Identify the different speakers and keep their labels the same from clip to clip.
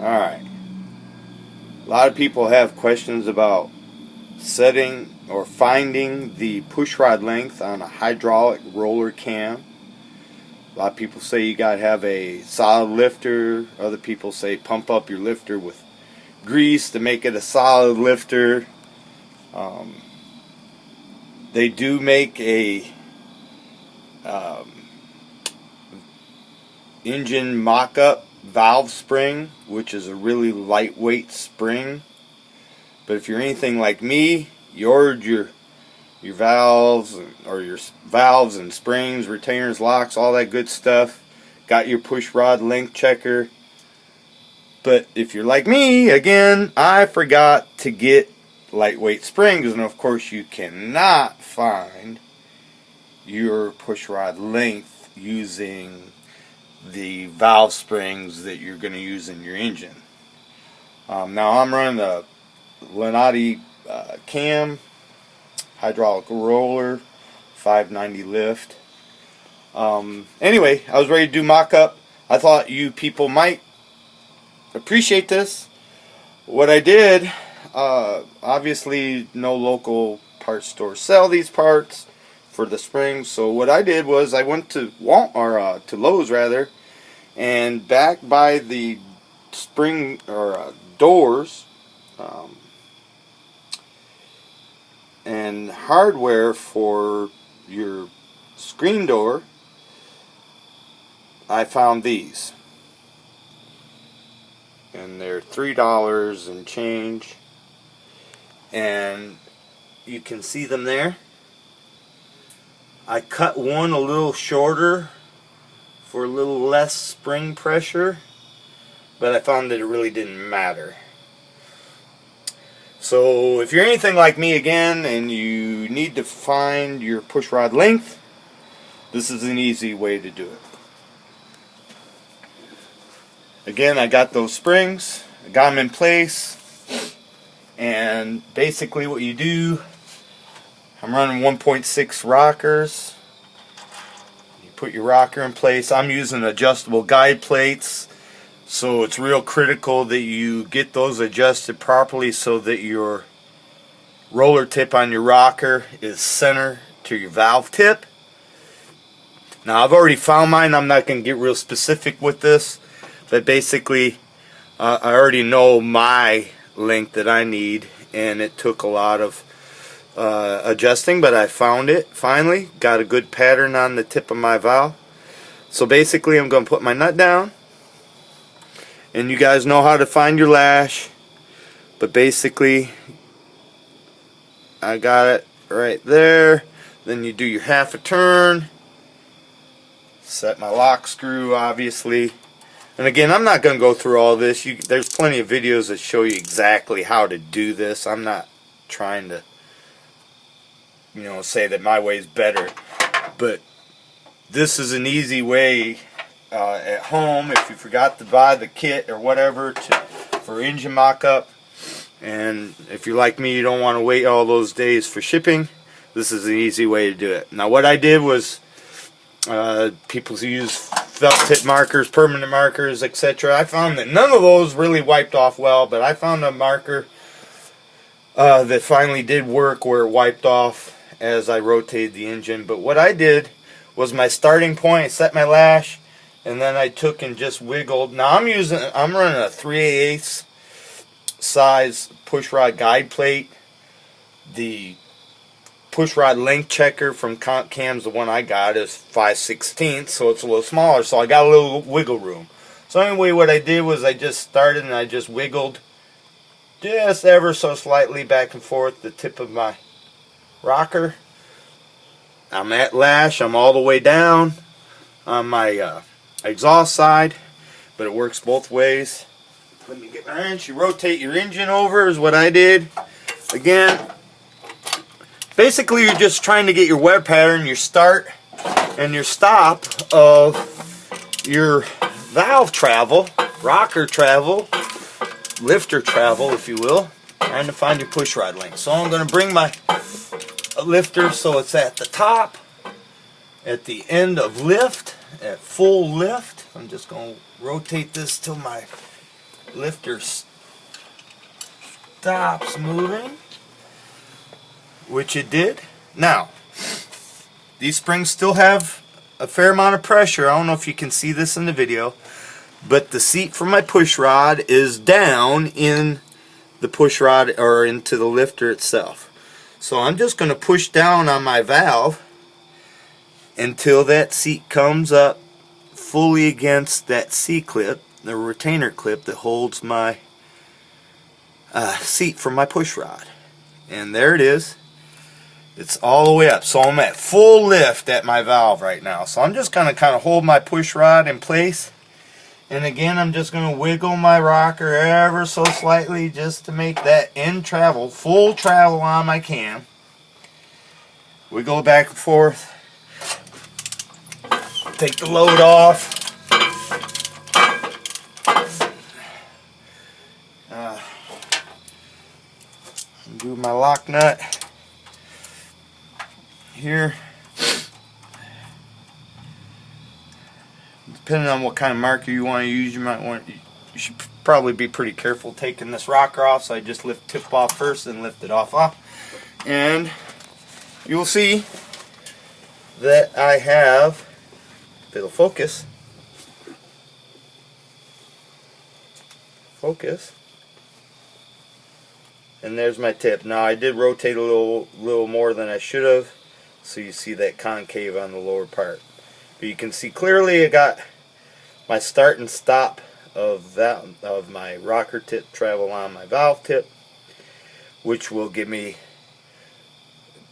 Speaker 1: Alright. A lot of people have questions about setting or finding the pushrod length on a hydraulic roller cam. A lot of people say you gotta have a solid lifter. Other people say pump up your lifter with grease to make it a solid lifter. They do make a engine mock-up valve spring, which is a really lightweight spring. But if you're anything like me, you ordered your valves and springs, retainers, locks, all that good stuff. Got your push rod length checker. But if you're like me, again, I forgot to get lightweight springs, and of course you cannot find your push rod length using the valve springs that you're going to use in your engine. Now I'm running the Lenati cam hydraulic roller 590 lift. Anyway, I was ready to do mock-up. I thought you people might appreciate this. What I did, obviously no local parts stores sell these parts for the springs, so what I did was I went to to Lowe's rather, and back by the spring doors and hardware for your screen door, I found these, and they're $3 and change, and you can see them there. I cut one a little shorter for a little less spring pressure, but I found that it really didn't matter. So if you're anything like me again and you need to find your push rod length, this is an easy way to do it. Again, I got those springs, I got them in place, and basically what you do, I'm running 1.6 rockers. You put your rocker in place. I'm using adjustable guide plates, so it's real critical that you get those adjusted properly so that your roller tip on your rocker is center to your valve tip. Now I've already found mine. I'm not going to get real specific with this, but basically I already know my length that I need, and it took a lot of adjusting, but I found it finally. Got a good pattern on the tip of my valve. So basically I'm going to put my nut down, and you guys know how to find your lash, but basically I got it right there. Then you do your half a turn, set my lock screw obviously, and again I'm not going to go through all this. There's plenty of videos that show you exactly how to do this. I'm not trying to say that my way is better, but this is an easy way at home if you forgot to buy the kit or whatever for engine mock-up, and if you're like me, you don't want to wait all those days for shipping. This is an easy way to do it. Now what I did was, people who use felt tip markers, permanent markers, etc. I found that none of those really wiped off well, but I found a marker that finally did work where it wiped off as I rotated the engine. But what I did was my starting point, I set my lash, and then I took and just wiggled. Now I'm running a 3/8 size pushrod guide plate. The pushrod length checker from Cam's, the one I got, is 5/16, so it's a little smaller, so I got a little wiggle room. So anyway, what I did was I just started and I just wiggled just ever so slightly back and forth the tip of my rocker. I'm at lash, I'm all the way down on my exhaust side, but it works both ways. Let me get my wrench. You rotate your engine over is what I did. Again, basically you're just trying to get your wear pattern, your start and your stop of your valve travel, rocker travel, lifter travel if you will, trying to find your push rod length. So I'm going to bring my lifter so it's at the top, at the end of lift, at full lift. I'm just going to rotate this till my lifter stops moving, which it did. Now, these springs still have a fair amount of pressure. I don't know if you can see this in the video, but the seat for my push rod is down in the push rod, or into the lifter itself. So I'm just going to push down on my valve until that seat comes up fully against that C-clip, the retainer clip that holds my seat for my push rod. And there it is. It's all the way up. So I'm at full lift at my valve right now. So I'm just going to kind of hold my push rod in place. And again, I'm just going to wiggle my rocker ever so slightly just to make that end travel, full travel on my cam. Wiggle it back and forth. Take the load off. Do my lock nut here. Depending on what kind of marker you want to use, you should probably be pretty careful taking this rocker off. So I just lift tip off first and lift it off. And you will see that I have, if it'll focus, and there's my tip. Now I did rotate a little more than I should have, so you see that concave on the lower part. But you can see clearly I got my start and stop of my rocker tip travel on my valve tip, which will give me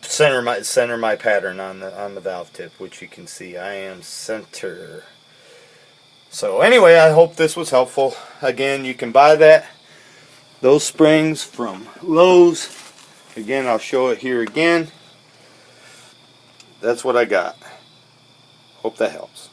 Speaker 1: center my pattern on the valve tip, which you can see I am center. So anyway, I hope this was helpful. Again, you can buy those springs from Lowe's. Again, I'll show it here again. That's what I got. Hope that helps.